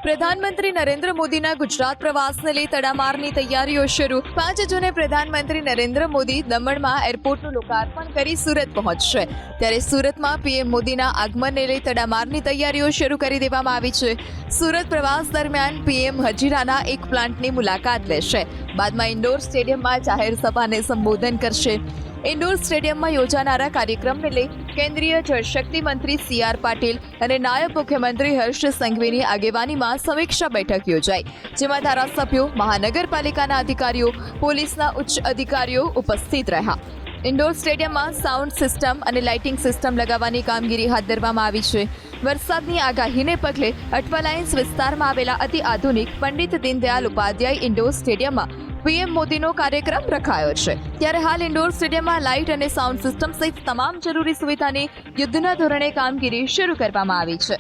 પ્રધાનમંત્રી નરેન્દ્ર મોદીના ગુજરાત પ્રવાસને લઈ તડામારની તૈયારીઓ શરૂ। 5 જૂને પ્રધાનમંત્રી નરેન્દ્ર મોદી દમણમાં એરપોર્ટનું લોકાર્પણ કરી સુરત પહોંચશે, ત્યારે સુરતમાં પીએમ મોદીના આગમનને લઈ તડામારની તૈયારીઓ શરૂ કરી દેવામાં આવી છે। સુરત પ્રવાસ દરમિયાન પીએમ હજીરાના એક પ્લાન્ટની મુલાકાત લેશે, બાદમાં ઇન્ડોર સ્ટેડિયમમાં જાહેર સભાને સંબોધન કરશે। ઇન્ડોર સ્ટેડિયમમાં યોજાનારા કાર્યક્રમને લઈ કેન્દ્રીય જળશક્તિ મંત્રી CR પાટીલ અને નાયબ મુખ્યમંત્રી હર્ષ સંઘવીની આગેવાનીમાં સમીક્ષા બેઠક યોજાઈ, જેમાં ધારાસભ્યો, મહાનગરપાલિકાના અધિકારીઓ, પોલીસના ઉચ્ચ અધિકારીઓ ઉપસ્થિત રહ્યા। ઇન્ડોર સ્ટેડિયમમાં સાઉન્ડ સિસ્ટમ અને લાઇટિંગ સિસ્ટમ લગાવવાની કામગીરી હાથ ધરવામાં આવી છે। વરસાદની આગાહીને પગલે અઠવાલાઇન્સ વિસ્તારમાં આવેલા અતિ આધુનિક પંડિત દીનદયાળ ઉપાધ્યાય ઇન્ડોર સ્ટેડિયમમાં પીએમ મોદીનો કાર્યક્રમ રખાયો છે, ત્યારે હાલ ઇન્ડોર સ્ટેડિયમમાં લાઇટ અને સાઉન્ડ સિસ્ટમ સહિત તમામ જરૂરી સુવિધાની યુદ્ધના ધોરણે કામગીરી શરૂ કરવામાં આવી છે।